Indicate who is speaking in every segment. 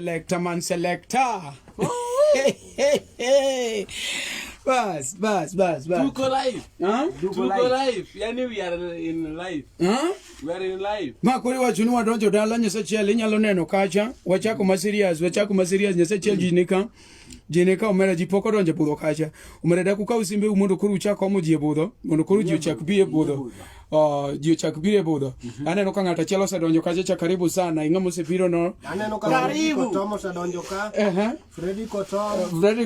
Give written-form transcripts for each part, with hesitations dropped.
Speaker 1: Selector man, selector. Hey. Bas.
Speaker 2: Duko live.
Speaker 1: Huh?
Speaker 2: Duko live. Yani we are in live.
Speaker 1: Huh?
Speaker 2: We are in live.
Speaker 1: Makuri wa chunu wa donjo dala nyesa cheli nyalo neno kacha. Wachako masirias nyesa cheli jinika umera jipoko donje budho kacha. Umera daku ka usimbe umondo kuru uchako omo jie budho. Mondo kuru jio chak biye budho. Jio chak biye budho. Aneno ka ngata chelo sa donjo kacha cha karibu sana. Ingamo se piro no.
Speaker 3: Aneno ka karibu. Tomo sa donjo ka. Freddy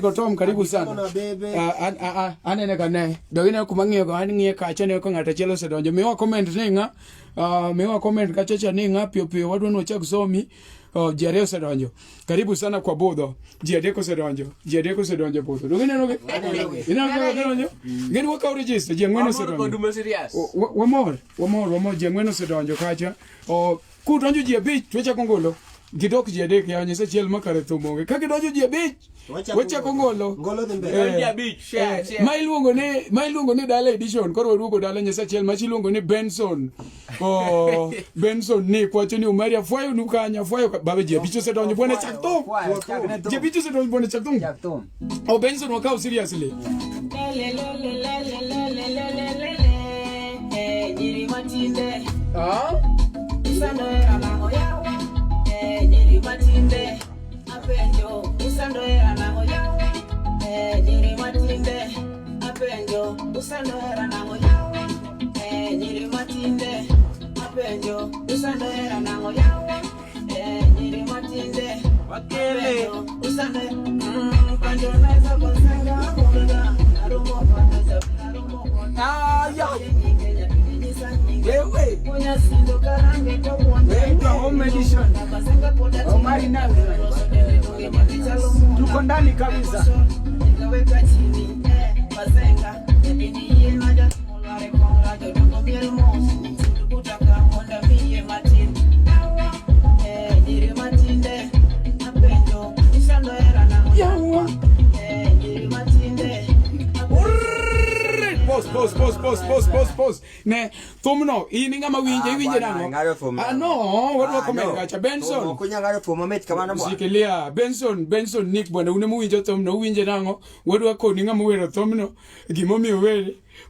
Speaker 3: Kotom karibu
Speaker 1: sana. Anene ka ne. Dogina kumang'iyo go aning'iye kacha ne ka ngata chelo sa donjo. Miwa comment ninga. Miwa comment kacha cha ninga pio wadwano chak somi. Jiadeko se donjo. Karibu sana kwa budho. Jiadeko se donjo budho. Dogina no ge. Ina ga donjo. Geni waka register jengweno se donjo. Wamor jengweno se donjo kacha. Ku donjo jie bich twecha kongolo. Gidok jiadek ya nyese chiel makare thumonge. Ka gidonjo jie bich wecha kongolo.
Speaker 3: Ngolo dhimbe.
Speaker 2: Jie bich. Share.
Speaker 1: Ma iluongo ni Dala Edition. Koro waduogo Dala nyese chiel ma iluongo ni Benson. Benson ni kwacho ni Omari afwayo nukanya afwayo babe jie bicho se donjo bwana chaktom. Jie bicho se donjo bwana chaktom. Benson wakao seriously.
Speaker 4: Nyiri matinde.
Speaker 1: Usando
Speaker 4: era na hoyawa. Nyiri matinde. Apenjo. Usando era na hoyawa. Nyiri matinde. Apenjo. Usando era na hoyawa. Nyiri matinde. Apenjo. Usando era na hoyawa. Nyiri matinde.
Speaker 2: Wakele.
Speaker 4: Usando. Panjo naisa kosenga. Mulga. Narumo pataza. Narumo pataza.
Speaker 1: ya.
Speaker 4: Wewe
Speaker 1: home edition Omari Nash tuko ndani kabisa
Speaker 4: nikaweka chini bazenga ndini naja molare kongra jodo mbele mosi tukutaka honda mie matini dire matinde apendo isando era na
Speaker 1: yawa
Speaker 4: dire matinde
Speaker 1: Pause. Ne, thumno, ininga mawinje nango. No, wadwa comment kacha Benson.
Speaker 3: Kunyangaro fomo met kamano bwa.
Speaker 1: Sikilia Benson Nick bwana une muwinjo thumno uwinje nango. Wadwa ko ninga muwero thumno. Gimomi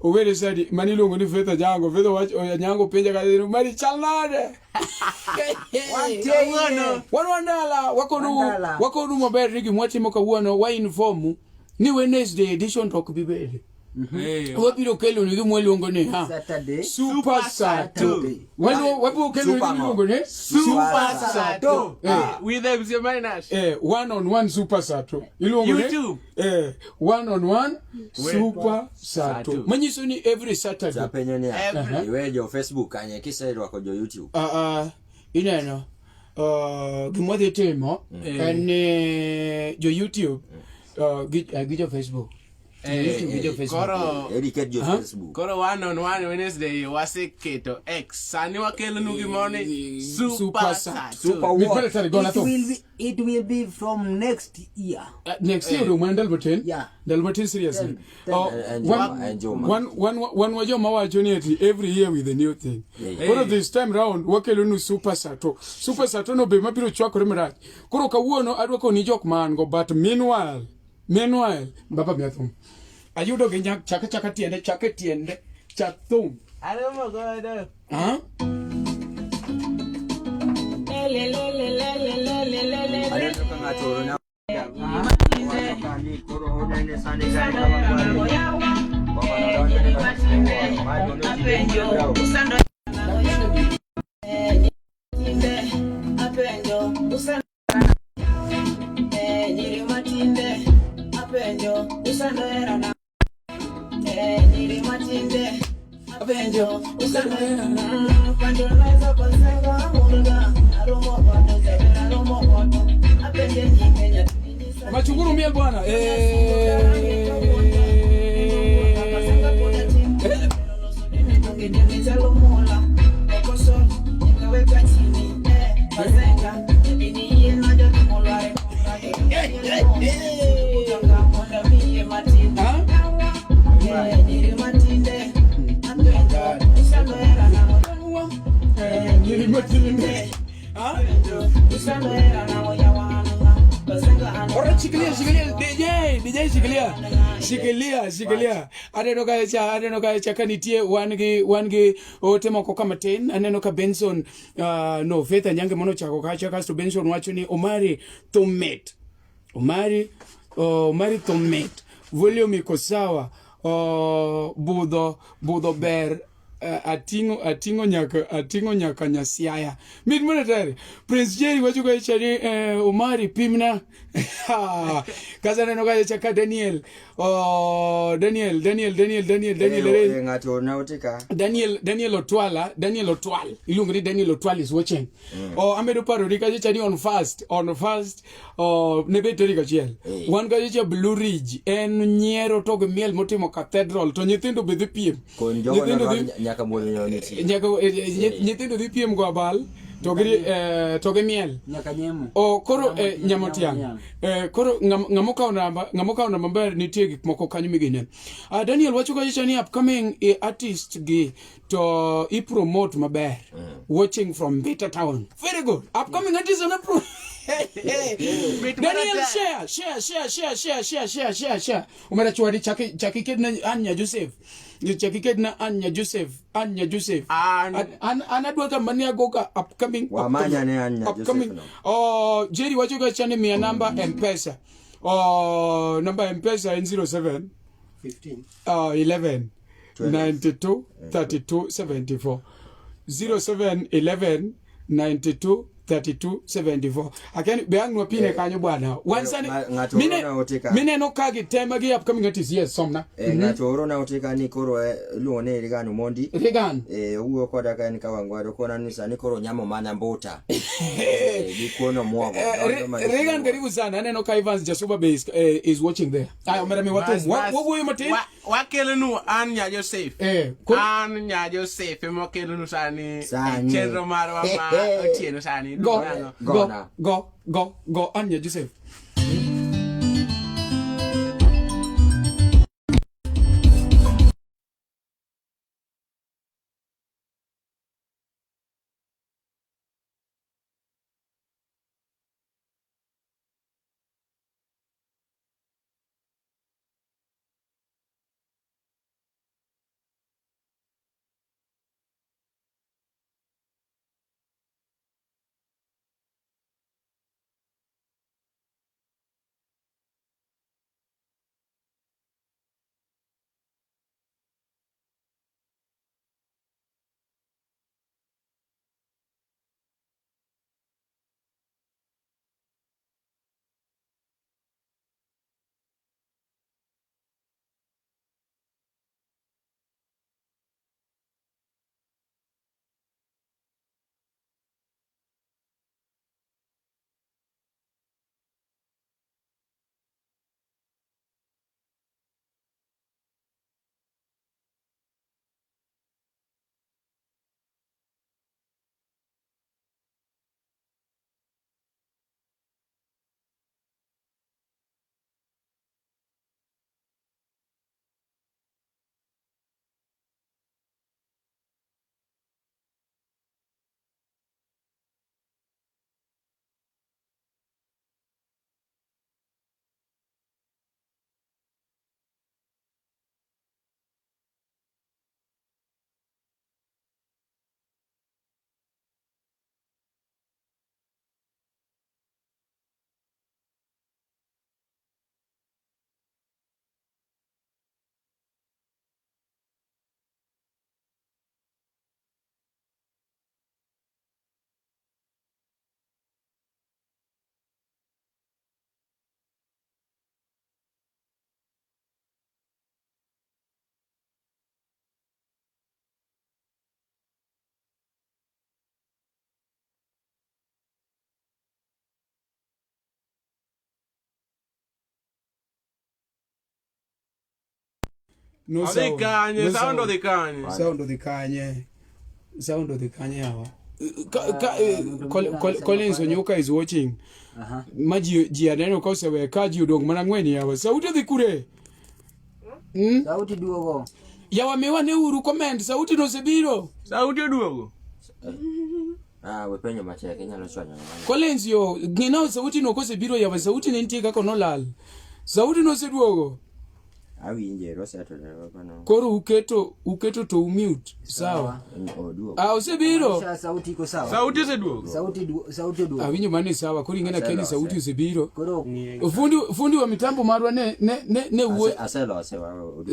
Speaker 1: owere sadi manilongo ni feta jango wach oyanyango penja ka mari chalnade. Wanwandala wako rumo berri gimwatimo kawuono wa informu ni Wednesday edition talk bibele. Wapiro kelo ni mwelongo ne ha
Speaker 3: Saturday
Speaker 1: Super Sato. Wapo kelo ni mwelongo ne
Speaker 2: Super Sato. With MC Omari Nash.
Speaker 1: One-on-one Super Sato. Ilongo ne
Speaker 2: YouTube.
Speaker 1: One-on-one Super Sato. Manyiso ni every Saturday.
Speaker 3: Zapenyo ni iwe jo Facebook anye kisero wako jo YouTube.
Speaker 1: Ineno gimodhi timo en jo YouTube gijo Facebook.
Speaker 2: Koro one-on-one Wednesday waseketo X. Sani wakelo nugi moni Super Sato.
Speaker 3: It will be from next year.
Speaker 1: Next year, Dalbertin?
Speaker 3: Yeah.
Speaker 1: Dalbertin, seriously. One wajo mawacho every year with a new thing. Koro this time round, wakelo nu Super Sato. Super Sato no be mabiro chwakore marach. Koro kawuono adwako ni jok man go, but meanwhile, baba miathum. Ayudo gi nyak chaka tiende chak thum.
Speaker 2: Aromo godo.
Speaker 4: Usando era na dire matinde apenjo usando era panjo naisa kosenga mulga narumo pataza apende nyingenya
Speaker 1: Machunguru miel bwana.
Speaker 4: Usando era na
Speaker 1: DJ shikilia aneno ka cha kanitie wan gi ote moko kama tin aneno ka Benson no Faith Anyange mono chako kacha kasto Benson wacho ni Omari Tomet volume iko sawa budho ber atingo nyaka Nyasiaya mit monetary Prince Jerry wacho ka chani Omari pimna kaza neno ka chaka Daniel
Speaker 5: ngato nautika
Speaker 1: Daniel Otwal iluongo ni Daniel Otwal is watching amedo paro ri ka chani on fast ne beteri ka chiel wan ka cha Blue Ridge en nyiero to miel motimo cathedral to nyithindo be dhi piem
Speaker 5: nyaka muonyo nitie
Speaker 1: nyithindo dhi piem go abal to gi miel
Speaker 6: nyaka nyemo
Speaker 1: koro nyamotiang koro ngamoka namba maber nitie gik moko kanyo migine Daniel wacho ka chani upcoming artist gi to I promote maber watching from Beta Town very good upcoming artist na pro Daniel share umara chwadi chaki kedna Anya Joseph anadwa ka mania goka upcoming
Speaker 5: wamanya ne Anya Joseph
Speaker 1: Jerry wacho ka chani mia namba M-Pesa namba M-Pesa in 07
Speaker 3: 15
Speaker 1: 11 92 32 74 07 11 92 32 74 again beangu pine kanyo bwana wansani mine no kagi tema gi upcoming artist yes somna
Speaker 5: ngato orona otika ni koro luone Regan Mondi uwo koda ka en kawangwado kona ni sani koro nyamo mana mbota gikono mwago
Speaker 1: Regan karibu sana neno ka Evans Jasuba base is watching there ayo mera watu wo mate
Speaker 2: wakelenu Anya Joseph Anya Joseph mokelenu sani chenro marwa ma otieno sani
Speaker 1: go Anya Joseph no
Speaker 2: sound of the kanye
Speaker 1: hawa Collins Onyoka is watching maji jianeno ka osewe kaji udong mana ngweni yawa sauti dhi kure
Speaker 6: sauti duogo
Speaker 1: yawa mewa ne uru comment sauti no sebiro
Speaker 2: sauti duogo
Speaker 5: wepenyo macheke nyalo chwanyo
Speaker 1: Collins yo ngina sauti no kosebiro yawa sauti ne ntie kako no lal Sauti no seduogo.
Speaker 5: Awinje roseto no.
Speaker 1: Koro uketo to mute. Sawa. Osebiro.
Speaker 6: Sauti iko sawa.
Speaker 2: Sauti seduogo.
Speaker 6: Sauti duogo.
Speaker 1: Awinjo mane sawa. Koro ingena keni sauti osebiro.
Speaker 6: Koro
Speaker 1: fundi wa mitambo marwa ne uwe.
Speaker 5: Aselo.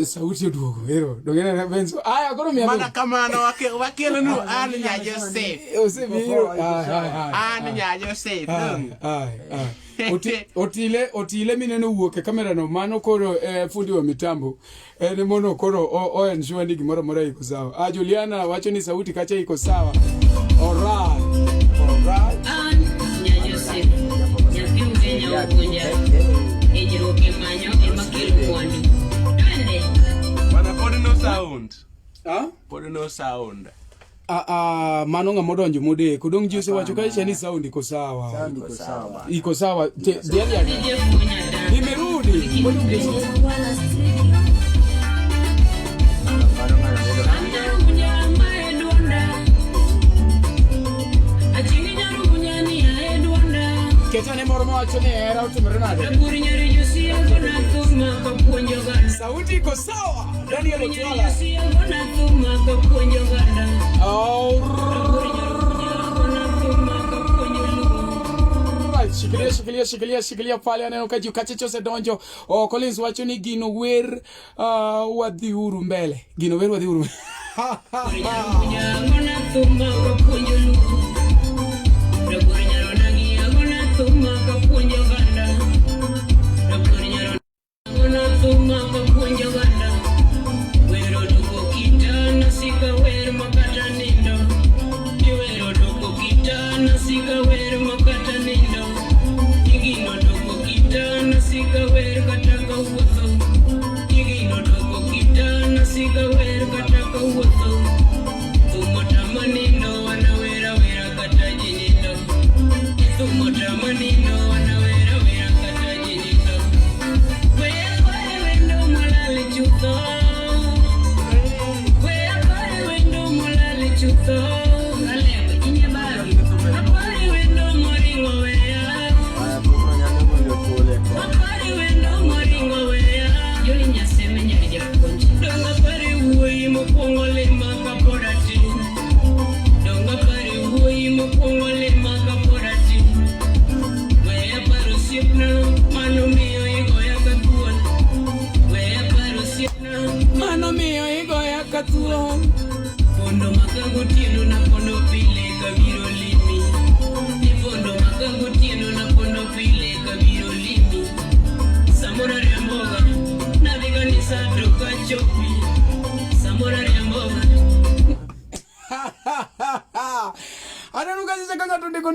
Speaker 1: Sauti duogo. Ero. Dongena na benzo. Aya koro mi
Speaker 2: Mana kamano wakelo nu an nya Joseph.
Speaker 1: Osebiro.
Speaker 2: An nya Joseph.
Speaker 1: Otile mineno wuok e kamera no mano koro fundi wa mitambo ne mono koro o ensure ni gimoro mora iko sawa. Juliana wacho ni sauti kacha iko sawa. Alright.
Speaker 7: Nya Joseph. Nyathi Kenya opuonja. Ejiro kemanyo emakelo mwandu. Twende.
Speaker 2: Bana pod no sound. Pod no sound.
Speaker 1: Mano ng'amodonjo mode kodong ji osewacho kacha ni sound iko sawa.
Speaker 6: sound iko sawa.
Speaker 1: Iko sawa. Nimerudi. Ketane moro mawacho ni era utimore nade. Sauti iko sawa. Daniel Otwala. Shikilia pale aneno kaji ukachecho se donjo. Collins wacho ni gino wer wadhi uru mbele. Gino wer wadhi uru.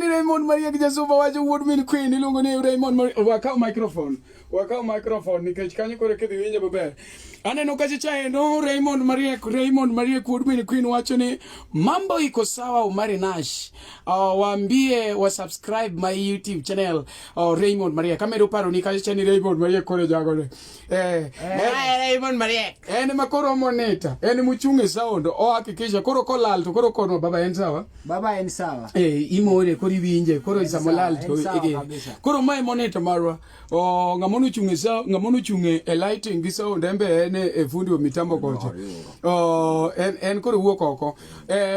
Speaker 1: Raymond Maria kijasuba wacho woodmin queen ilungo ni Raymond Maria wakao microphone nikech kanyo kore kedhi winje maber. Aneno kacha chae no Raymond Maria woodmin queen wacho ni mambo iko sawa Omari Nash. Waambie wa subscribe my YouTube channel Raymond Maria. Kamero paro ni kacha ni Raymond Maria kore jagole.
Speaker 2: Raymond Maria.
Speaker 1: Ene makoro moneta. Ene muchunge sound hakikisha koro kolal to koro kono baba en sawa.
Speaker 6: Baba en sawa.
Speaker 1: Imore kori winje koro isamolal to ege. Koro mai monitor marwa ngamono chunge e lighting gi sound embe ene fundi wa mitambo kocha. En koro wuok oko.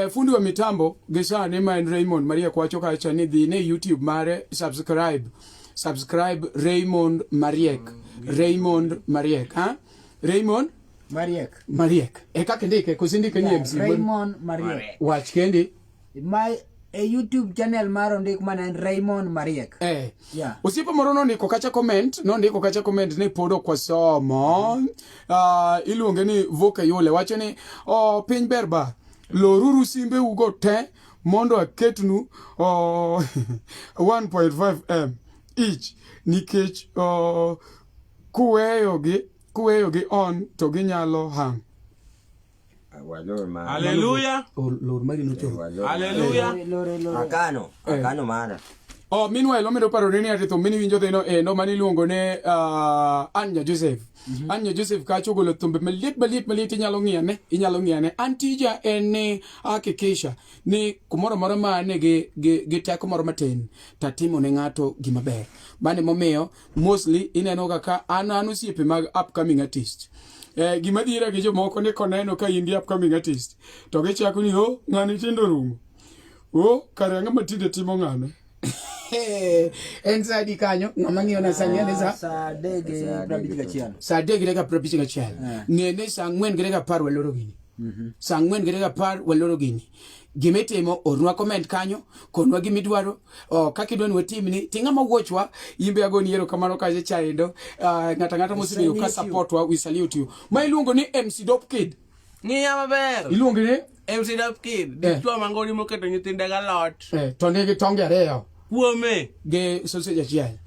Speaker 1: Fundi wa mitambo gisa ne ma en Raymond Maria kwacho kacha ni dhi ne YouTube mare subscribe Raymond Mariek. Raymond Mariek, Raymond Mariek. Kaka ndike kusindike ni MC
Speaker 6: Raymond Mariek.
Speaker 1: Watch kendi.
Speaker 6: My YouTube channel maro ndik mana Raymond Mariek.
Speaker 1: Yeah. Usipo morono ndiko kacha comment ni podo kwa somo. Iluonge ni voka yole wacho ni piny berba loruru simbe ugo te mondo aketnu 1.5M each nikech kuweyogi on to ginyalo hang.
Speaker 2: Hallelujah.
Speaker 1: Lord mari no cho.
Speaker 2: Hallelujah.
Speaker 5: Akano mara.
Speaker 1: Meanwhile, omedo paro ni ati thum mini winjo dheno no mani luongo ne Anya Joseph. Anya Joseph ka chogolo thumbe malit inyalo ng'iane. Antija en ni hakikisha ni kumoro moro mane gi teko moro matin tatimo ne ng'ato gima ber. Mane momiyo mostly ineno ka an osiepe mag upcoming artist. Gima dhira gi jomoko ne koneno ka in gi upcoming artist. To gichako ni ng'ani tindo rumo. Kare ng'ama tinde timo ng'ane. En sadi kanyo ng'ama ng'iyo na sani ane
Speaker 6: Sa dege prabichigachiel.
Speaker 1: Sa dege rega prabichigachiel. Ng'ene sa 4 gi rega 10 waloro gini. Sa 4 gi rega 10 waloro gini. Gimetimo orwa comment kanyo konwa gimidwaro kaka idwani watimni tinga mawuochwa yimbe agoni yero kamano kaje chaindo ngata mosibiro ka support wa we salute you. Ma iluongo ni MC Dope Kid.
Speaker 2: Ng'iya maber.
Speaker 1: Iluongo ni
Speaker 2: MC Dope Kid. Dichwa mangori moketo nyithinde galot.
Speaker 1: To nigi tonge ariyo.
Speaker 2: Kuome.
Speaker 1: Ge sausage achiel.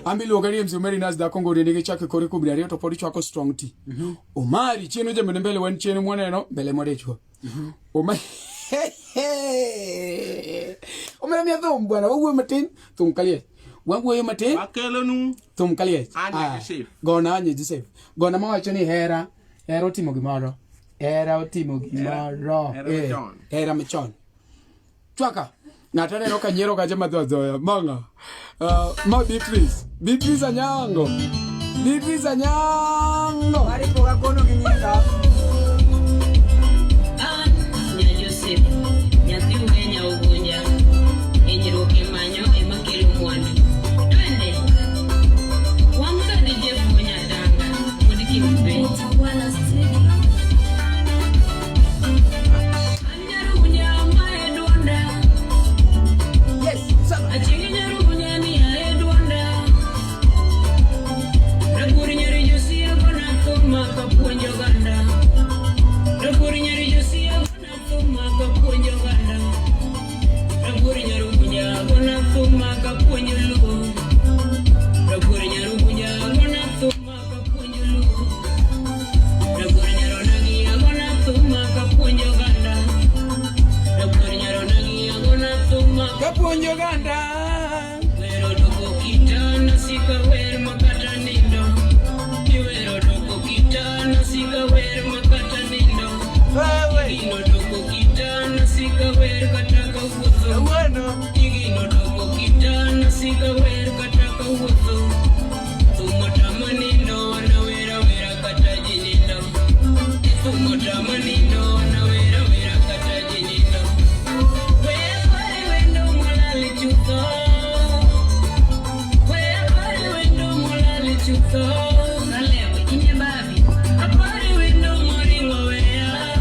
Speaker 1: Ambi luongo ni MC Omari Nash da Kongo nigi chake kore kubri ariyo to podi chwako strong tea. Omari chieno jamene mbele wan chieno mwaneno mbele modechwa. Omari Omera mi thum bwana wuo matin thum kaliet wuo matin
Speaker 2: akelo nu
Speaker 1: thum kaliet
Speaker 2: Anya Joseph
Speaker 1: gona Anya Joseph gona mawacho ni hera otimo gimoro hera machon chwaka ng'ata neno ka nyiero gaje madhoya manga ma Beatrice Anyango
Speaker 6: Mari poga kono ginyinga
Speaker 7: Nyathi ungenya ugunja Enyiruke manyo ema kelo mwandu Twende Wamka nije funya danga Mudiki mpe Anyarunya mae duanda
Speaker 6: Yes, sir.
Speaker 7: Achingi nyarunya ni ae duanda Raguri nyari jusia kona thuma kapuonjo ganda Raguri nyari jusia kapuonjo ganda Raguri nyarubunya gona thuma kapuonjo luo Raguri nyarubunya gona thuma kapuonjo luo Raguri nyaronagi gona thuma kapuonjo ganda Raguri nyaronagi gona thuma
Speaker 1: kapuonjo ganda
Speaker 7: Wero doko kitana sika wer makata nindo Wero doko kitana sika wer makata nindo Ino doko kitana sika wer kataka wuotho Igino doko kitana sika wer kataka wuotho Thumo tama nindo wana wera kata jinindo Thumo tama nindo wana wera kata jinindo Where wendo mulali chutho Where wendo mulali chutho Nalewe inye babi Apari wendo moringo wea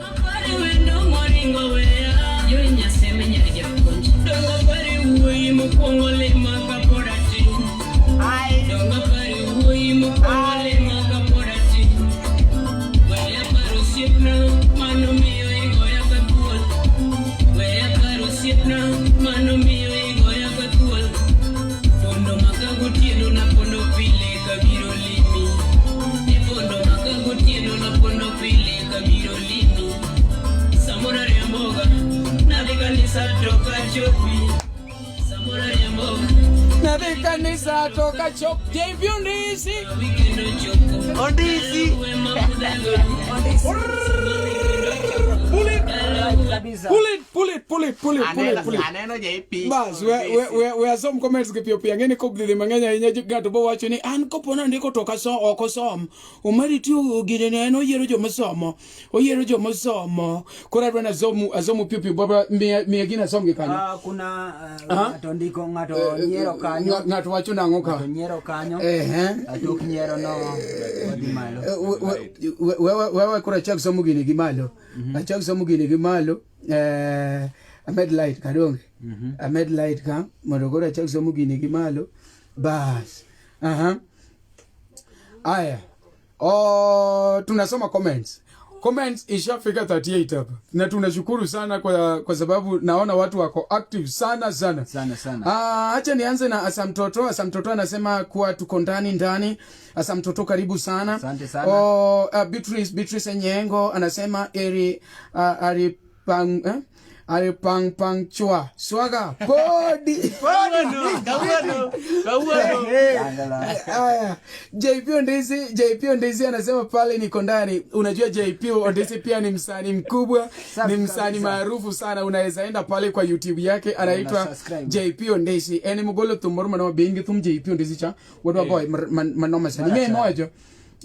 Speaker 7: Apari wendo moringo wea Yo inyaseme nyari japonji Donga pari uwe mokwongo lima kaporati Donga pari uwe mokwongo lima kaporati Wea paro siepna mano miyo igoya kathuol Wea paro siepna mano miyo igoya kathuol Pondo makagotieno na pondo pile kabiro limi Pondo makagotieno na pondo pile kabiro limi Samora riamboga Nadhi kanisa toka chopi Samora riamboga
Speaker 1: Nadhi kanisa toka chopi Jevi Ondisi
Speaker 7: Wikendo choko
Speaker 2: Ondisi
Speaker 1: Pull it.
Speaker 2: Aneno JP
Speaker 1: Bas, we are some comments ke pio ngene ko blide mangenya inya gato bo wacho ni an kopona ndiko toka so oko som Omari tiyo gine ne no yero jo masomo kora bwana azomu pio baba mi gina som kanyo
Speaker 6: kuna ngato ndiko ngato nyiero kanyo
Speaker 1: ngato wacho nango ka
Speaker 6: nyiero kanyo atok nyiero no odi malo
Speaker 1: wewe kora chak somo gine gimalo achak somo gine gimalo Ahmed Light kadonge Ahmed Light ka morogoro chak somo gine gimalo bas aya tunasoma comments ishafika 38 hapa na tunashukuru sana kwa sababu naona watu wako active sana. Acha nianze na Asamtoto anasema kuwa tuko ndani. Asamtoto karibu sana.
Speaker 6: Asante sana.
Speaker 1: Beatrice Nyengo anasema Ari pang chua. Swaga. Body.
Speaker 2: Kawano.
Speaker 1: Aya. JP Ondesi anasema pale niko ndani. Unajua JP Ondesi pia ni msanii mkubwa, ni msanii maarufu sana. Unaweza enda pale kwa YouTube yake, anaitwa JP Ondesi. Eni mugolo tumoro manoma bengi tum JP Ondesi cha. Wadwa boy manoma sana. Mimi moja.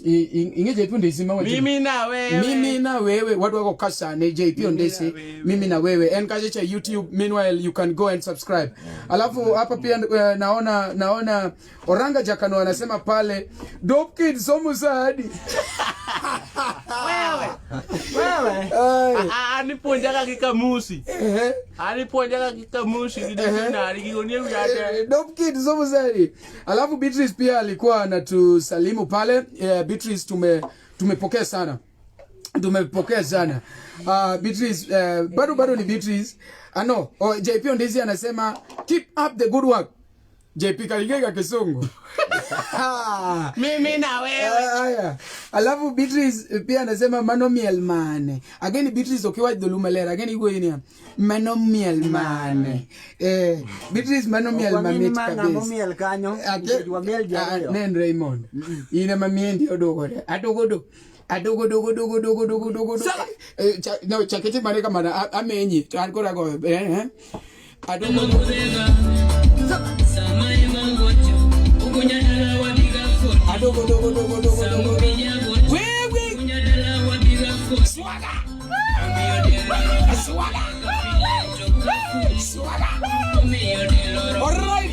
Speaker 1: Inge JP Ondesi mawa.
Speaker 2: Mimi na wewe
Speaker 1: watu wako kasa ni JP Ondesi mimi na wewe and kaje cha YouTube. Meanwhile you can go and subscribe. Alafu hapa pia naona Oranga Jakano anasema pale Dope Kid somo saadi.
Speaker 2: wewe aniponjaga kikamusi aniponjaga kikamusi na aligonia mjade
Speaker 1: Dope Kid somo saadi. Alafu Beatrice pia alikuwa anatusalimu pale. Beatrice tumepokea sana. Beatrice bado ni Beatrice. JP Ondesi anasema keep up the good work. JP kaligega Kisungu.
Speaker 2: Mimi na wewe.
Speaker 1: Aya. Alafu Beatrice pia anasema manomiel mane. Again Beatrice ukiwa dhulumelera. Again iko yini? Manomiel mane. Beatrice manomiel mamit kabisa.
Speaker 6: Manomiel kanyo. Wa Belgium.
Speaker 1: Nen Raymond. Ina mamiendi odogore. Adogo. No, chaketi mareka mana amenyi. Ankora go. Adogo. Alright,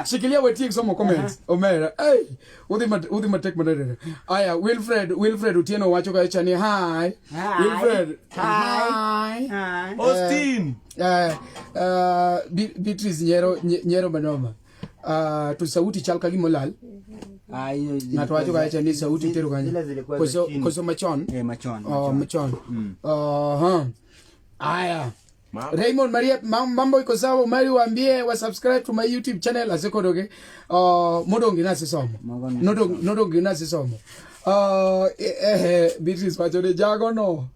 Speaker 1: shikilia wetie some comments. Omera. Hey, udima take madere. Aya, Wilfred Utieno wacho ka chani. Hi. Wilfred. Hi.
Speaker 2: Austin.
Speaker 1: Beatrice nyero manoma. Tu sauti chalka gimolal. Na tuwacho ka chani sauti teru kanya. Koso machon.
Speaker 6: Machon.
Speaker 1: Machon. Aya. Raymond Maria mambo iko sawa. Omari waambie wa subscribe to my YouTube channel asekodoge. Modongi nasi somo. Nodongi nasi somo. Beatrice wachore jago no.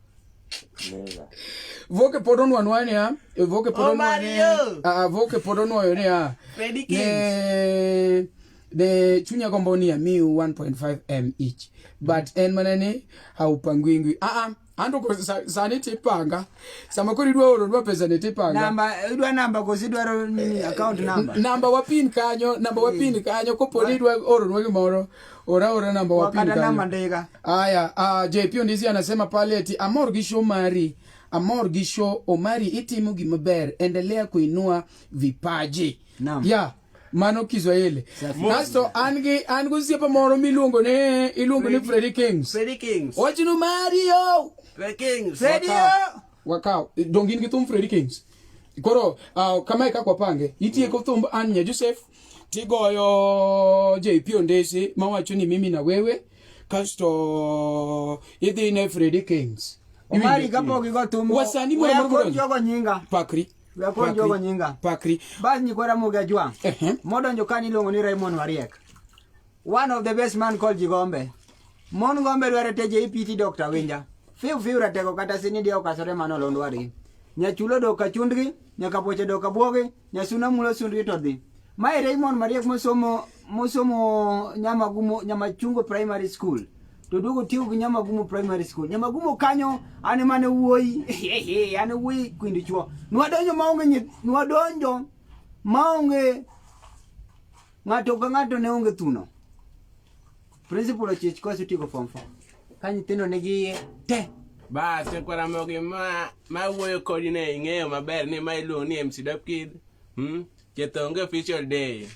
Speaker 1: Voke podon wanwane ya. Voke podon wanwane. Voke podon wanwane ya.
Speaker 2: Freddy Kings.
Speaker 1: The chunya kombonia miu 1.5 M each. But en manene haupangwingwi. Ando ko sani tipanga. Samakuri dwa pesa ne tipanga.
Speaker 6: Namba ko sidwaro nini account number.
Speaker 1: Namba wa pin kanyo ko podi dwa oro gimoro. Ora namba wa pin kanyo.
Speaker 6: Wakata namba ndega.
Speaker 1: Aya, JP Ondesi anasema pale eti Amor Gisho Omari itimu gimaber, endelea kuinua vipaji.
Speaker 6: Naam.
Speaker 1: Ya, mano Kiswahili. Nasto angu siapa moro iluongo ni Freddy Kings. Wachinu Mario.
Speaker 2: Freddy
Speaker 1: Wakao. Dongin kitum Freddy Kings. Koro, kama ikakwa pange. Itie kutum Anya Joseph. Tigoyo JP Ondesi. Mawacho ni mimi na wewe. Kasto idhine Freddy Kings.
Speaker 6: Omari kapo kigo tumo.
Speaker 1: Wasani mwana mwana.
Speaker 6: Jogo nyinga.
Speaker 1: Pakri.
Speaker 6: Jogo nyinga.
Speaker 1: Pakri.
Speaker 6: Bas nyikwara muga jwa. Modo njokani longo ni Raymond Mariek. One of the best man called Jigombe. Mon gombe dware teje ipiti Dr. Winja. Fiu ratego kata sini dio kasore mano londwari. Nyachulo do kachundgi, nyakapoche do kabuoge, nyasuna mulo sundri todhi. Mai Raymond Mariek musomo nyama chungo primary school. Todugo tiu nyama gumu primary school. Nyama gumu kanyo ane mane wuoi. Ane wuoi kwindi chuo. Nwadonjo maonge ngato ka ngato ne onge tuno. Principal of church kosu tigo form 4. Kanyi tino negi te.
Speaker 2: Bas, tekwara mogi ma wuoyo kodi ne ing'eyo maber ni ma iluongo ni MC Dope Kid. Chetonge official day.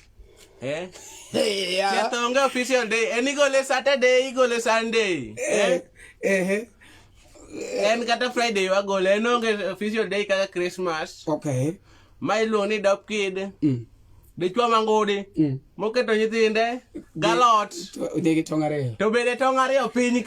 Speaker 2: Chetonge official day. En igole Saturday, igole Sunday. En kata Friday wagole. En onge official day kaka Christmas.
Speaker 1: Okay.
Speaker 2: Ma iluongo ni Dope Kid. Dichwa mangudi. Moketo nyithinde. Galot.
Speaker 1: Degi tongare.
Speaker 2: To bede tongare opiny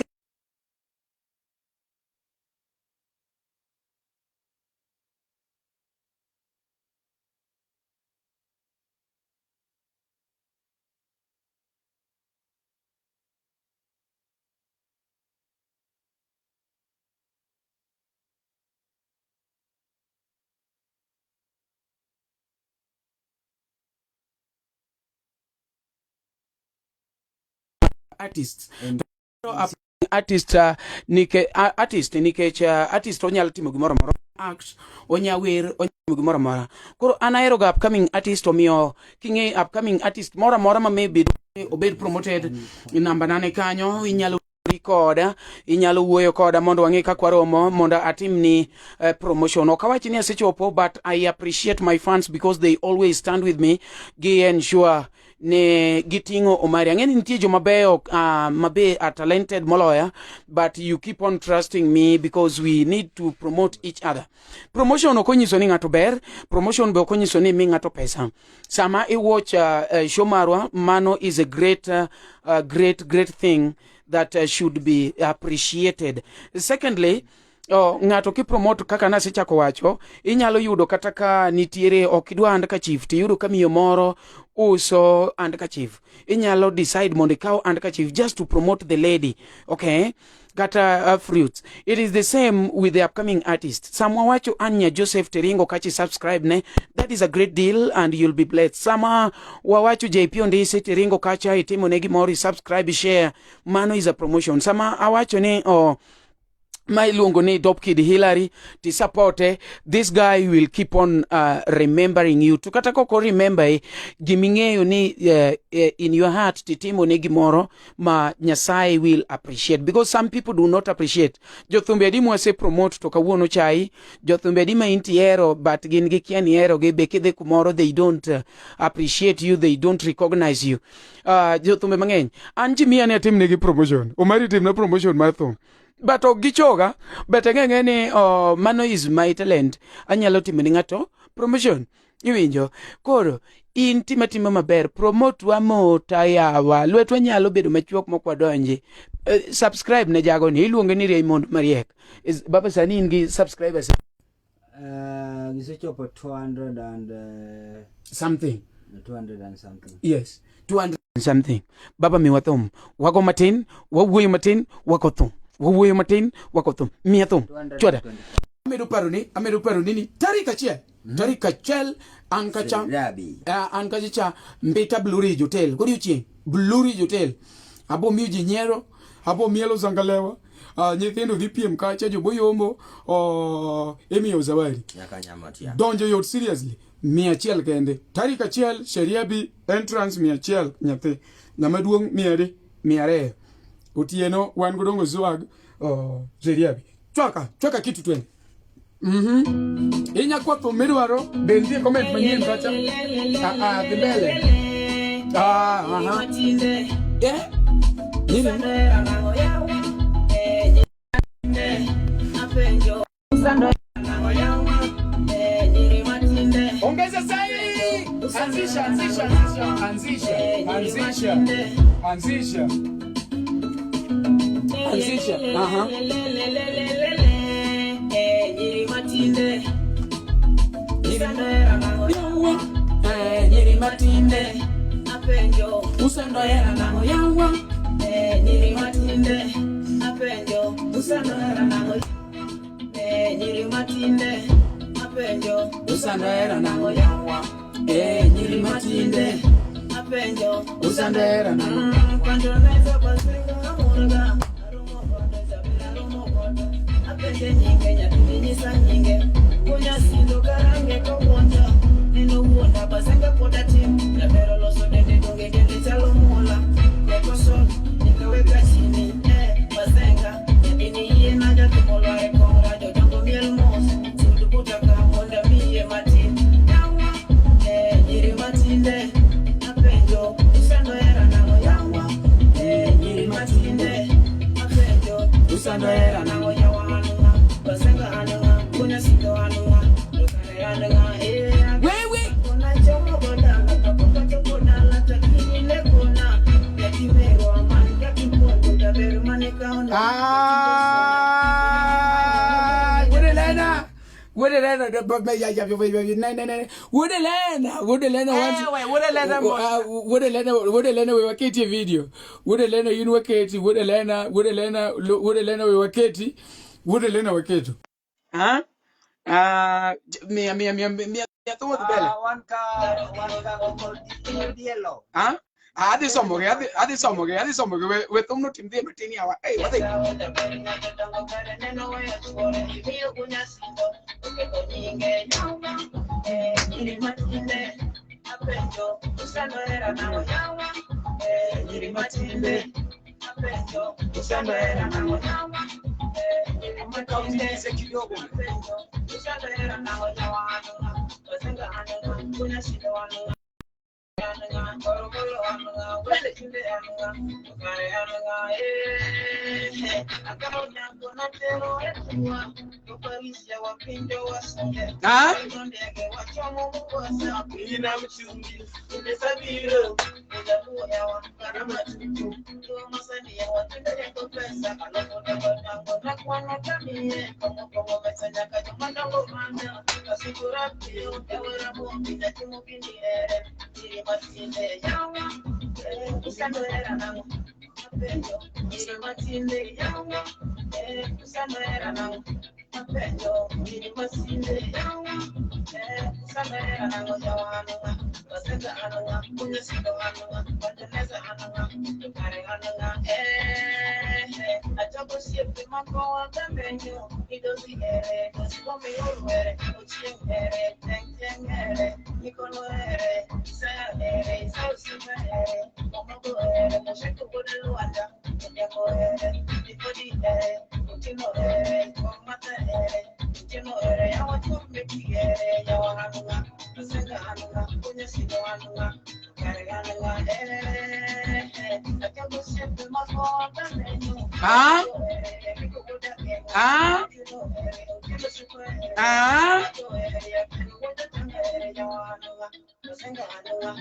Speaker 1: artists. Artist artist onyalo timo gimoro moro, act, onya wer, onya timo gimoro moro. Koro an ahero ga upcoming artist, omiyo king'e upcoming artist moro moro ma maybe obed promoted namba 8 kanyo, inyalo koda, inyalo wuoyo koda mondo wang'e kaka waromo mondo atimni promotion. Ok awach ni asechopo, but I appreciate my fans because they always stand with me gi ensure ne gitingo Omari. Ang'eni nitie joma beyo mabe are talented moloya, but you keep on trusting me because we need to promote each other. Promotion ok onyiso ni ng'ato ber, promotion be ok onyiso ni mi ng'ato pesa. Sama I watch show marwa, mano is a great thing that should be appreciated. Secondly, ng'ato ki promote kaka nase chako wacho, inyalo yudo kata ka nitiere ok idwa andika chief, tiyudo ka miyo moro uso andika chief, inyalo decide mondo ikaw andika chief just to promote the lady, okay? Kata fruits. It is the same with the upcoming artist. Sama wacho Anya Joseph Teringo kachi subscribe ne, that is a great deal and you'll be blessed. Sama wawacho JP Ondisi Teringo kacha itimo negi mori subscribe share, mano is a promotion. Sama awacho ne my luongo ni Dope Kid Hillary ti supporte, this guy will keep on remembering you. Tukata koko remember giming'eyo ni in your heart titimo ne gimoro ma Nyasaye will appreciate, because some people do not appreciate. Jothumbe adi mwase promote to kawuono chai, jothumbe adi ma inti ero but gin gi kia ni ero ge bekidhe kumoro, they don't appreciate you, they don't recognize you. Jothumbe mang'eny anji miya ne atim negi promotion, Omari tim na promotion mar thum, but gichoga, but ng'e ni mano is my talent, anyalo timo ni ng'ato promotion, iwinjo. Koro in tima maber, promote wa mota yawa, lwetwa nyalo bedo machuok mokwa donji. Subscribe ne jago ni, iluonge ni Raymond Mariek. Baba sani in gi subscribers
Speaker 6: gisechopo 200 and
Speaker 1: something.
Speaker 6: 200 and something.
Speaker 1: Yes, 200 and something. Baba mi wathum, wago matin, wawuoyo matin, wako thum. Wuoyo matin wakothum mia thum choda. Amedo paro ni tarik achiel an kacha mbita Blue Ridge Hotel godiochieng' Blue Ridge Hotel abo miyo ji nyiero, abo mielo zangalewa, nyithindo dhi piem kacha, joboyombo emiyo zawadi donjo yot seriously 100 kende. Tarik 1 Sheriabi entrance 100 nyathi, ng'amaduong' 200 otieno wan godongo zwag Sheriabi chwaka kitu twende. Inya kwa midwaro bendie comment manyien kacha gimbele ongeza sai, anzisha nyiri matinde apenjo usando era nango yawa nyiri matinde apenjo usando era nango nyiri matinde apenjo usando era nango yawa nyiri matinde apenjo usando era nango cuando neza pasenga murga arumo kondo zabira arumo kondo apenjo nyinge nyatunyisa nyinge kunya sindo karange kokonja neno uonda basenga poda tim na pero loso dende donge dende chalo mola yako sol nikaweka chini basenga yadini iye naja tumolo rekora jojongo miel mos sudu puta kamonda miye matin yawa nyiri matinde apenjo usando era nango yawa nyiri matinde apenjo usando era nango yawa anunga basenga anunga kunya sindo anunga dokane anunga wewe kuna chomo bodala kapoka chokodala takini lekona yakimero amani yakipondo taberu manekaona Wodelena we waketi video. Wodelena yunu waketi, Wodelena we waketi. Wodelena waketu. Mia tomo bele.
Speaker 6: One car dielo.
Speaker 1: Adi somo ge we tumno timdie matini awa. Hey, what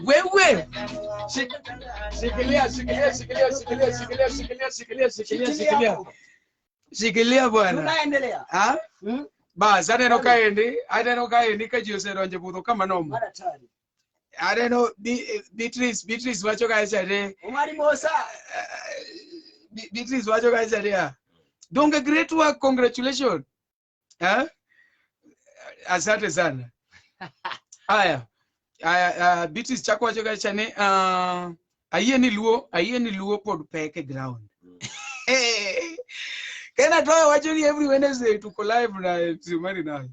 Speaker 1: wewe shikilia bwana.
Speaker 6: Tunaendelea.
Speaker 1: Bas, adeno kaendi ka ji oseronje budho kama nomo. Adeno Beatrice wacho ka esade.
Speaker 6: Omari Mosa.
Speaker 1: Beatrice wacho ka esade. Donge great work, congratulations. Asante sana. Aya. Beatrice chako wacho ka chane ayeni luo pod peke ground. Kena toyo wacho ni every Wednesday tuko live na Omari Nash.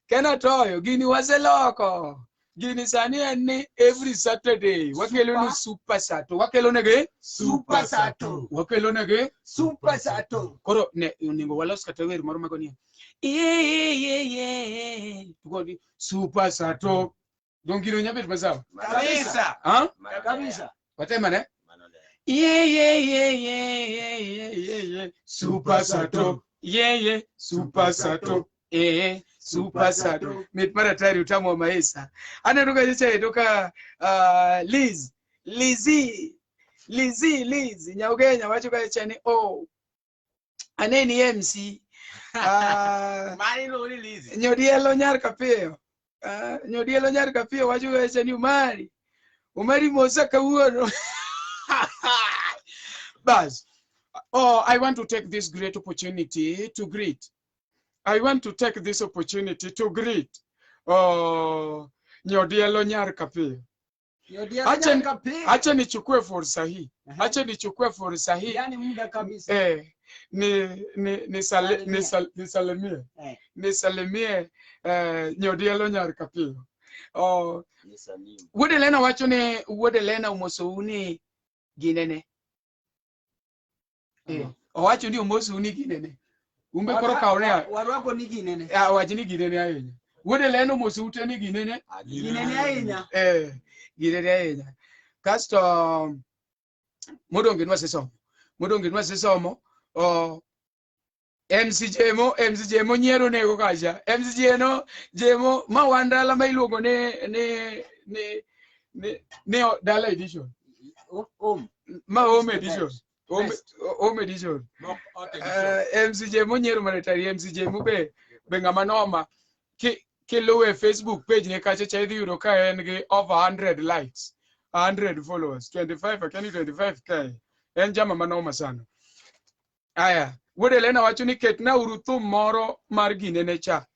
Speaker 1: Kena toyo gini waseloko. Gini sani ene every Saturday. Wakelo ni super sato. Wakelo nege
Speaker 6: Super sato.
Speaker 1: Wakelo nege
Speaker 6: Super sato.
Speaker 1: Koro ningo walos katawer maro magonia. Tuko ni super sato. Dongiro nyabet masawa.
Speaker 2: Kabisa.
Speaker 6: Kabisa.
Speaker 1: Watema ne? Super sato. Super sato. Super sato. Mit mara tayari utamu wa maisa. Ana ruka jicha itoka Lizzy. Nyaugenya wacho ka chani aneni MC.
Speaker 2: Mani no ni Lizzy.
Speaker 1: Nyodielo nyar kapio. Wacho ka chani Omari Mosa kawuono. Bas. I want to take this great opportunity to greet. Nyodielo nyar kapio. Acha nichukue fursa hii.
Speaker 6: Yani muda kabisa.
Speaker 1: Nisalimie Nyodielo nyar kapio. Wuode lena wacho ne wuode lena umosouni ginene. Owacho ni umosouni ginene. Umbe koro kaorea.
Speaker 6: Warwako ni ginene.
Speaker 1: Wacho ni ginene ahinya. Wuode lena umosoute ni ginene.
Speaker 6: Ginene ahinya.
Speaker 1: Ginene ahinya. Kasto modonge nwa sesomo. MC Jemo nyiero nego kacha. MC Jemo mawandala ma iluongo ne Dala edition. Home edition. MC Jemo nyiero manetari. MC Jemo be ngama noma. Kiluwe Facebook page ne kacha cha idhi yudo ka en gi over 100 likes, 100 followers, 25k. En jama manoma sana. Aya. Wuode lena wacho ni ketna uruthum moro mar ginene cha.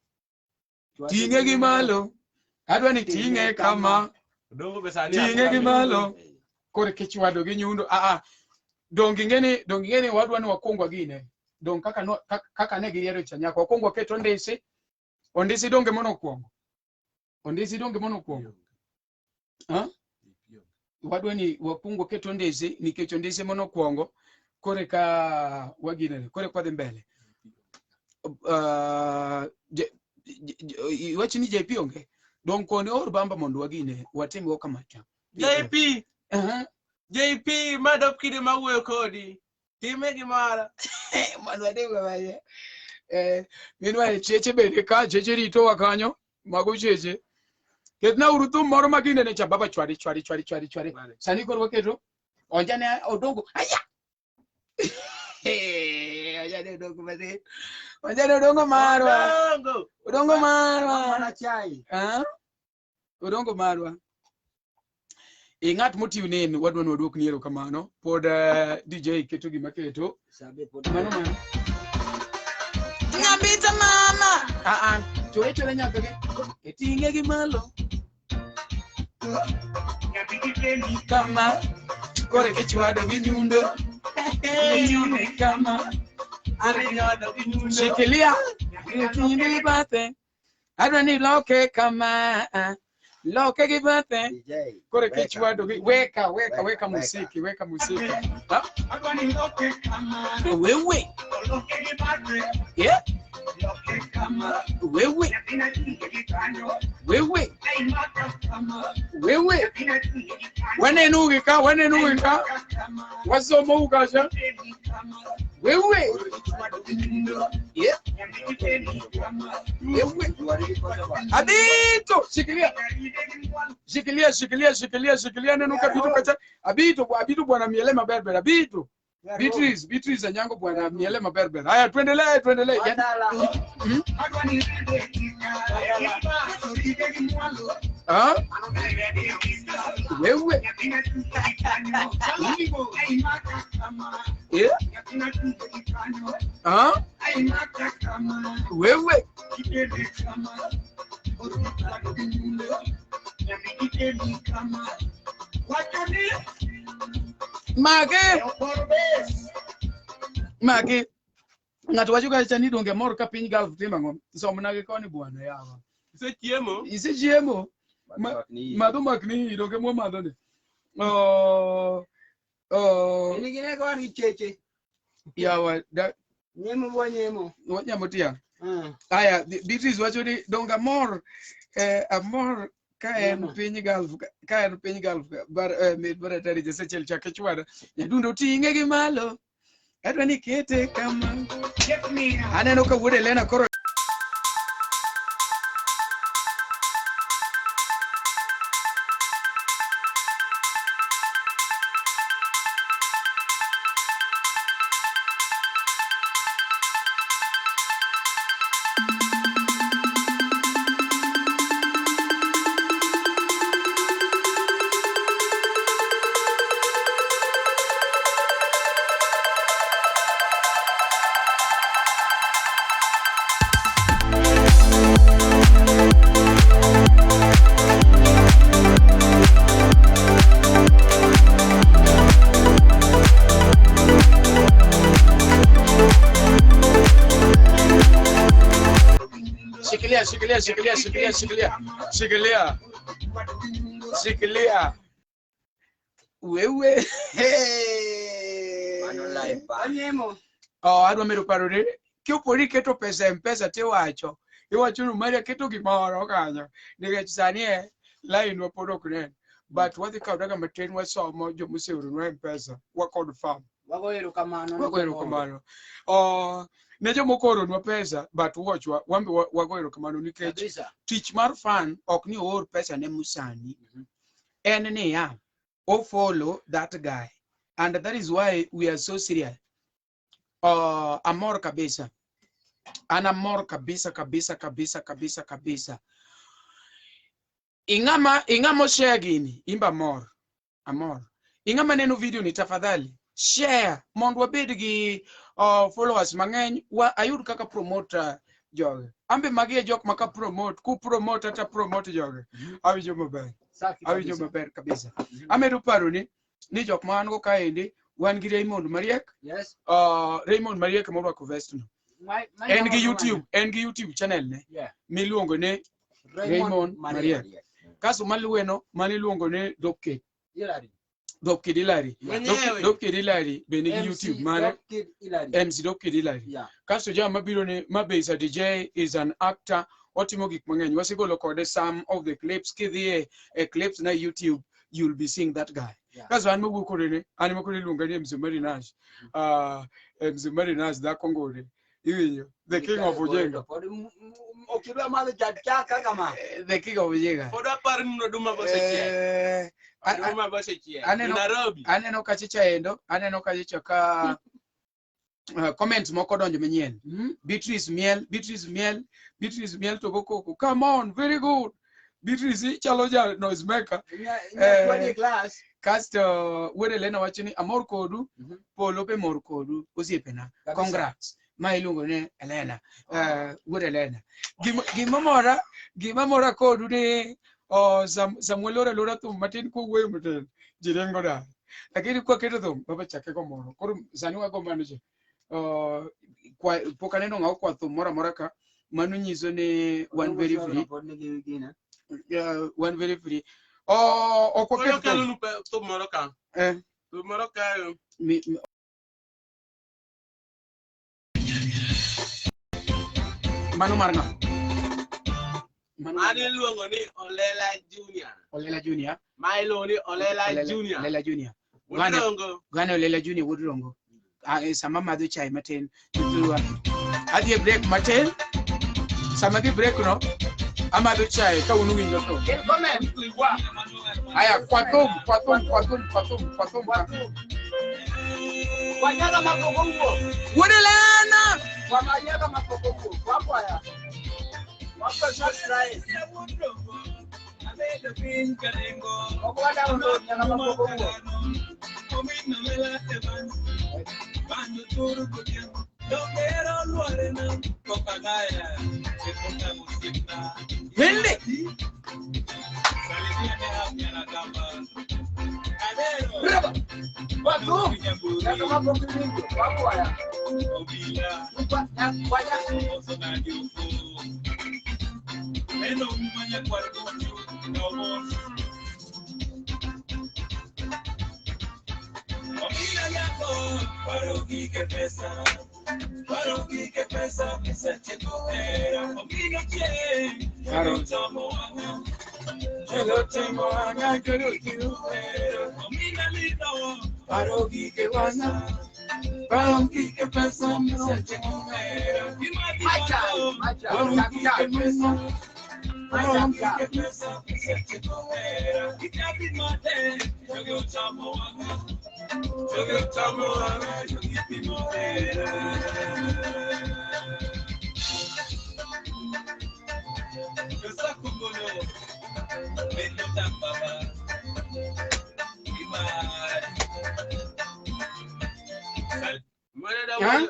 Speaker 1: Ting'e gi malo. Adwa ni ting'e kama.
Speaker 2: Dongo be sani.
Speaker 1: Ting'e gi malo. kore kichwado gi nyundo dongi ngene wadwa ni wakongwa gine dong kaka ne giyiero chanyako wakongwa keto ondisi donge mono kuongo wadwa ni wakongwa keto ondisi nikech ondisi mono kuongo kore ka wagine kore kwa dhi mbele iwachi ni JP onge dong kone or bamba mondo wagine watimi wakamacha
Speaker 2: JP JP madop kide mawuoyo kodi time gimara
Speaker 1: manwa dewa baye minwa cheche bende ka cheche rito wakanyo mago cheche ketna urutu moro magine ne chababa chwari sani kor waketo onjane odongo aya onjane odongo bade onjane odongo marwa
Speaker 6: Mana chai.
Speaker 1: odongo marwa ingat motiv nen wadwa ni wadwok niero kamano pod DJ keto gima keto mano mano nyambita mama chore nyaka ge etinge gi malo kama kore kichwado gi nyundo kama shikilia etinge bate adwa ni loke kama loke gibate kore kichwado weka muziki wewe yeah wewe wanenugika wasoma ukasha wewe yeah abito shikilia nenuka bitu kacha abito bwana miele maberber abito Beatrice anyango bwana miele maberber haya tuendelee wewe wewe Mage ngato wachuka chani donge mor ka piny Gulf timango somnage koni bwana yawa ise chiemo madho makni donge mo madho ne
Speaker 6: Ini gine ko ni cheche.
Speaker 1: yawa
Speaker 6: Nyemo.
Speaker 1: wanyamo tia aya Beatrice wacho ni donga mor amor kaen piny Gulf bar tari je sechel chake chwada nyadundo tinge gi malo adwa ni kete kama aneno ka wuode lena koro shikilia wewe
Speaker 6: Anyemo.
Speaker 1: adwa medo parore kiopori keto pesa mpesa tiwacho iwacho Maria keto gimoro kanyo nikech sani line wapod ok but wadhi kawo daga matin wasomo jomusewuru no mpesa wakod farm
Speaker 6: Wagoero kamano.
Speaker 1: ne jomoko oronwa pesa but watchwa wambe wagoero kamano nikech tich mar fan ok ni or pesa ne musani en ni ya follow that guy and that is why we are so serious amor kabisa ana amor kabisa ingama share gini imba amor ingama neno video ni tafadhali share mondo wabed gi followers mang'eny ayud kaka promoter joge ambe magi jok maka promote ata promote joge awinjo maber kabisa amedo paro ni ni jok man go kaendi wan gi Raymond Mariek.
Speaker 6: Yes.
Speaker 1: Raymond Mariek mo ko vest no. En gi YouTube channel ne.
Speaker 6: Yeah.
Speaker 1: Miluongo ne Raymond Mariek. Kaso maluweno maniluongo ne Dopkid. Dopkid Ilari. Dopkid Ilari be ni YouTube mane. MC Dopkid Ilari.
Speaker 6: Yeah.
Speaker 1: Kaso jama mabiro ne Mabeza DJ is an actor. Otimo gik mang'eny. Wasigolo kode some of the clips kidhi e clips na YouTube, you'll be seeing that guy.
Speaker 6: Yeah.
Speaker 1: Kaso an mawuok kode ne, an mokode luonga ni Omari Nash. Omari Nash da kongode. Iwinjo, the king of Ojenga. The king of Ojenga.
Speaker 2: Oda par nuno duma boseche. Duma boseche. Nairobi.
Speaker 1: Aneno kachicha endo, aneno kachicha ka comments moko donjo manyien. Beatrice Miel to go come on, very good. Beatrice chalo ja noise maker. Casto wede lena wachini amor kodu, polo pe mor kodu, osiepena. Congrats. Ma iluongo ne Elena. Wede Elena. Gima mora kodu ni Samuel Lora thum matin kuwuoyo matin. Jirengo da. Lakini kwa keto thum baba chake ko moro. Koro sani wago manager. Pok aneno ng'awo kwa thum mora mora ka mano nyiso ni one very free. One very free. Ok waketo
Speaker 2: thum moro ka. Thum moro ka.
Speaker 1: Mano mar ng'a?
Speaker 2: Mane luongo ni Olela Junior.
Speaker 1: Olela Junior.
Speaker 2: Ma iluongo ni Olela Junior.
Speaker 1: Olela Junior.
Speaker 2: Gane
Speaker 1: Olela Junior Woodrongo. Sama madho chai matin. Adhi break matin. Sama dhi break no. Amadho chai ka unu winjo to. Aya kwatum.
Speaker 6: Wanyaga makogongo.
Speaker 1: Wodelena.
Speaker 6: Wanyaga makogongo. Wapo haya. Wapo just right. Wapo download nyaga makogongo.
Speaker 1: Hindi.
Speaker 6: Wapo. Nyaga makogongo. Wapo haya.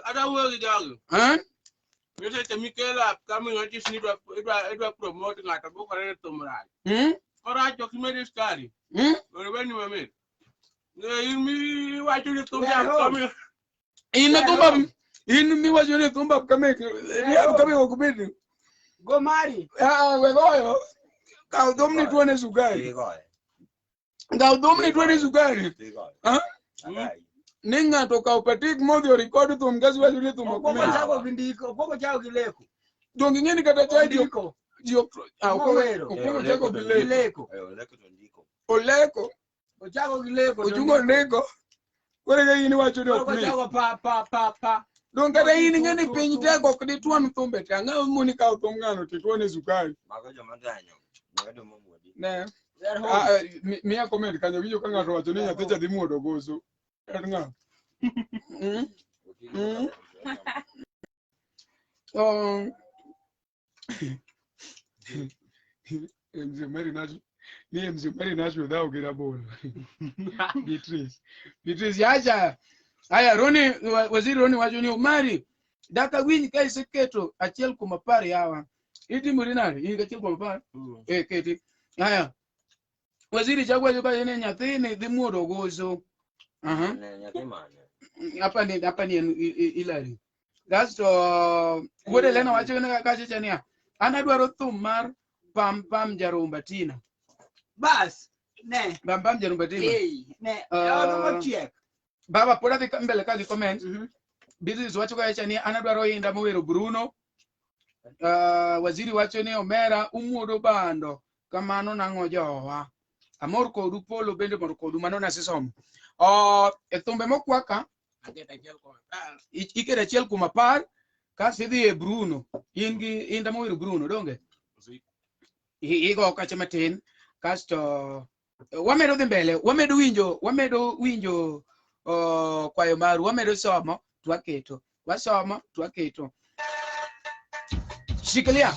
Speaker 2: Ada work dog. You say to Michaela coming on this need to promote ngata go kare tumra. Ora document story. When you made. Me what you tumra.
Speaker 1: In me was your tumba coming. Coming
Speaker 6: Go marry.
Speaker 1: We go. Ka domni tuone sugari. Ka domni tuone sugari. Ninga toka upatik modio record tu mgazi wa yule tu
Speaker 6: Gogo chako vindiko, gogo chako kileko.
Speaker 1: Dongi ngeni kata chai dio
Speaker 6: Okowero.
Speaker 1: Gogo chako
Speaker 6: Kileko.
Speaker 1: Oleko.
Speaker 6: Ochako kileko.
Speaker 1: Ojungo ndiko. Kore ga yini wacho dio.
Speaker 6: Gogo chako pa.
Speaker 1: Dongi kata yini ngeni penyi tako kudi tuan thumbe tanga muni ka utomngano tituone sukari.
Speaker 5: Magajo maganyo. Magajo mamwadi.
Speaker 1: Ne. Mia comment kanyo wijo kanga to wacho ni nyathecha dhi muodo goso. Nga. Omari Nash without get a ball. Beatrice yacha. Aya Roni waziri Roni wajuni Omari. Daka wini kai seketo achiel kuma pari yawa. Iti murinari, ini kachil kuma pari. Keti. Aya. Waziri chagwa joka yene nyathini dhi muodo gozo. Hapa ni Ilari. Gasto wuode leno wacho ne kaka chania. Ana dwaro thum mar pam jarumba tina.
Speaker 6: Bas, ne.
Speaker 1: Pam jarumba tina.
Speaker 6: Ne. Yawa chiek.
Speaker 1: Baba poda dhi mbele ka gi comment. Business wacho kaka chania ana dwaro inda mowero Bruno. Waziri wacho ni omera umuodo bando kamano nang'o jowa. Amor kodu polo bende mor kodu mano nasisomo. E thumbe mokwaka ikeda chiel kuma par kasi dhi e Bruno inda mowero Bruno donge igo kacha matin kasto wamedo dhi mbele wamedo winjo kwayo maru wamedo somo twaketo wasomo twaketo shikilia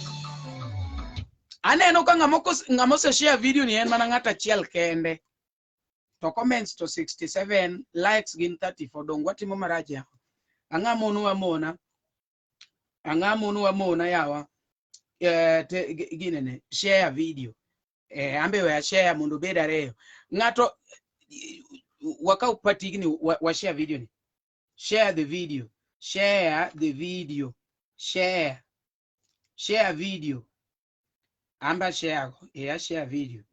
Speaker 1: aneno ka ng'amo se share video ni en mana ng'ata chiel kende to comments to 67 likes gin 34 dong watimo maraja ang'a monu amona yawa ginene share video ambe we share mondo bed areyo ng'ato waka upatigni wa share video ni share the video share video amba share share video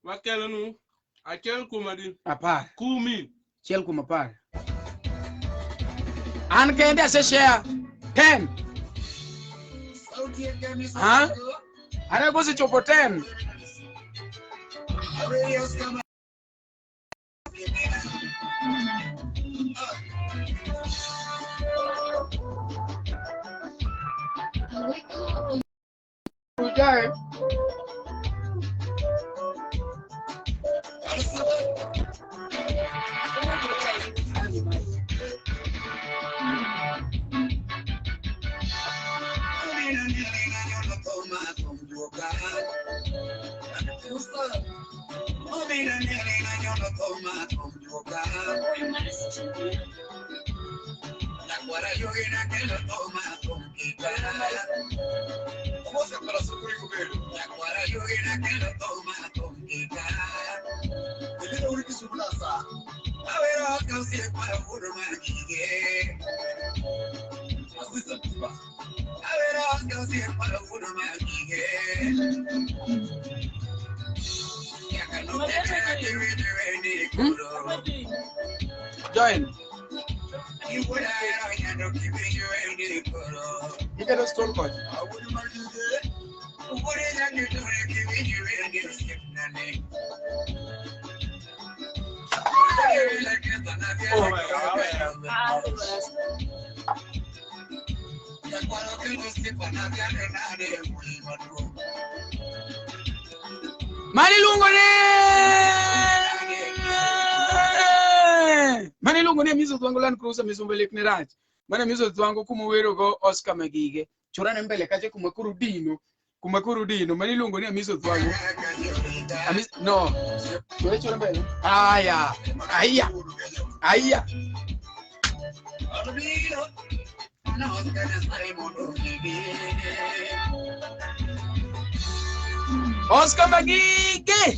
Speaker 2: Wakelo nu achiel kuma din
Speaker 1: apar
Speaker 2: kumi
Speaker 1: chiel kuma par an kende ase share 10 ana gosi chopo 10 Ujai join. You get a stone coin. Mani lungo ne mizo twangu Land Cruiser mizumbelek ni rach. Mana mizo twangu kumwero go Oscar Magige. Churane mbele kache kumakurudino. Mani lungo ne mizo twangu. No. Chura mbele. Aya. Oscar Magige.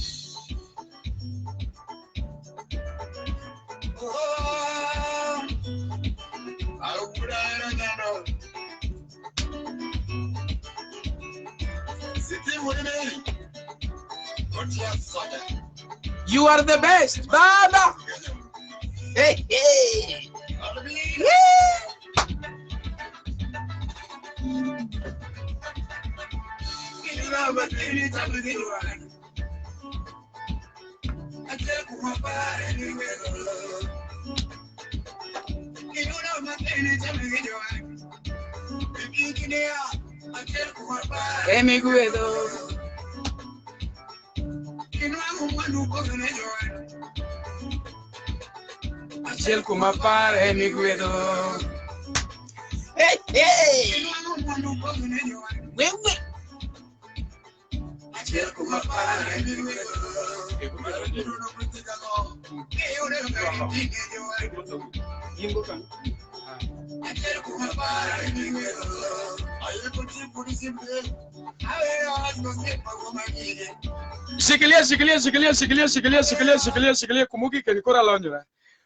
Speaker 1: You are the best, Baba. Hey. Achiel kuma par emi guedo. Hey. Wewe. Achiel kuma par emi guedo. Sikilia kumuki ke nikora lonjora.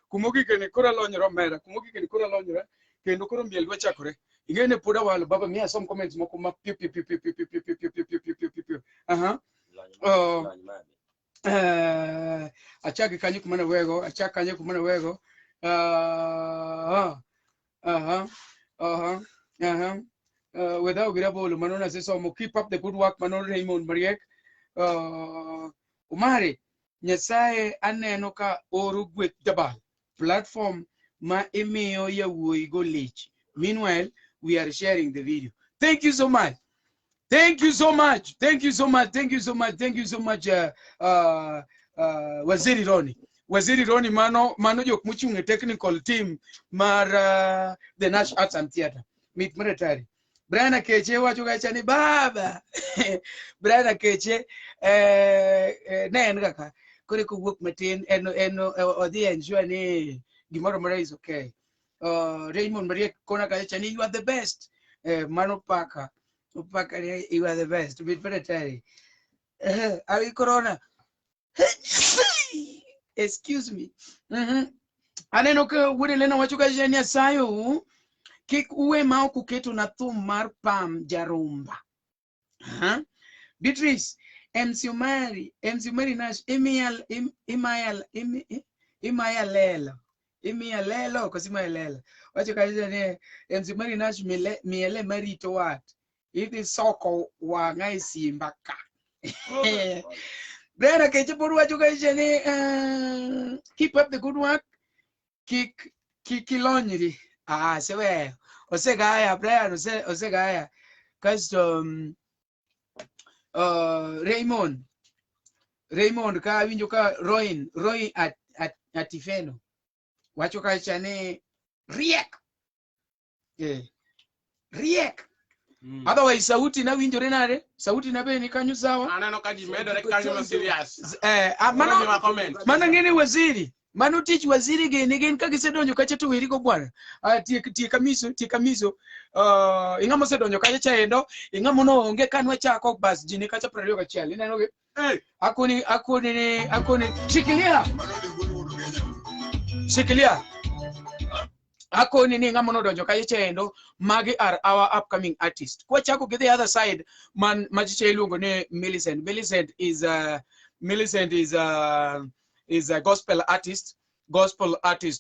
Speaker 1: Kumuki ke nikora lonjora mera. Kumuki ke nikora lonjora. Ke ndokoro miel dwa chakore. Ingene puda wal baba mia some comments moko ma piu. Achaki kanyi kumana wego. Achaki kanyi kumana wego. Without Girabolo, Manona says, keep up the good work, Manon Raymond Mariek. Omari, Nyasaye Anenoka Orugwet Jabal platform ma emeo ya go leech. Meanwhile, we are sharing the video. Thank you so much. Thank you so much. Thank you so much. Thank you so much. Thank you so much. Waziri Roni. Waziri Roni mano jok muchunge technical team mar the Nash Arts and Theatre. Meet military. Brian Keche wacho gachani baba. Brian Keche ne en kaka kore kuwuok matin eno odhi ensure ni gimoro mara is okay. Raymond Maria kona gachani you are the best. Mano paka you are the best. Meet military. Avi corona. Excuse me. Aneno ke wude lena wacho gachani asayo kik uwe ma ok uketo na thum mar pam jarumba. Beatrice, MC Omari Nash, imaya lelo, kosima lelo. Wacho kazi ne, MC Omari Nash miele marito wat. Iti soko wanga isimba ka. Brera keche poru wacho kazi ne, keep up the good work. Kilonyri. Sewe. Osegaya, Brian, Osegaya. Cause Raymond ka winjo ka Roy atifeno. Wacho ka chane riek. Riek. Otherwise sauti na winjo renare, sauti na be ni kanyu sawa.
Speaker 2: Anano ka jimedo re kanyu serious.
Speaker 1: Mana ngene waziri. Mano tich waziri gen ka gisedonjo kacha to weri go bwana. Tie kamiso ingamo sedonjo kacha chaendo ingamo no onge kanwa chako bas jini kacha 21 ineno ge akoni shikilia akoni ni ngamo no donjo kacha chaendo magi are our upcoming artists kwa chako get the other side man machiche ilungo ne Millicent is a gospel artist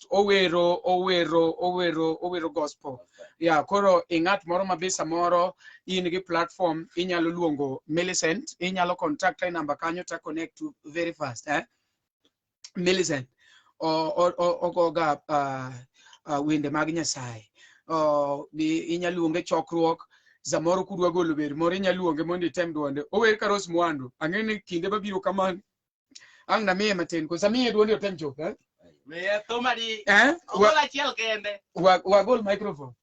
Speaker 1: owero gospel. Yeah, koro ingat moro mabisa moro in gi platform inyalo luongo Millicent, inyalo contact number kanyo ta connect to very fast. Millicent ogoga wende mag Nyasaye. Inyalo luonge chokruok zamoro kudwa golo ber moro inyalo luonge mondo item duonde. Ower karos mwando ang'ene kinde mabiro kamano. Ang na miye matin ko samiye duondi otem chok
Speaker 2: me tomari ogola chiel kende
Speaker 1: wagol microphone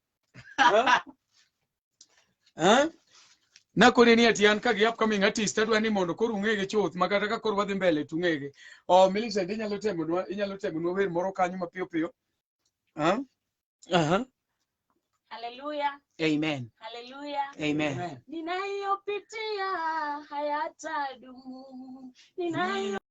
Speaker 1: na kone ni atian ka gi upcoming artist adwani mondo koro ung'ege chuth makata ka koro wadhi mbele tung'ege Millicent inyalo temo no wer moro kanyo mapiyo
Speaker 8: Hallelujah.
Speaker 1: Amen.
Speaker 8: Hallelujah.
Speaker 1: Amen.
Speaker 8: Ninayopitia hayatadumu.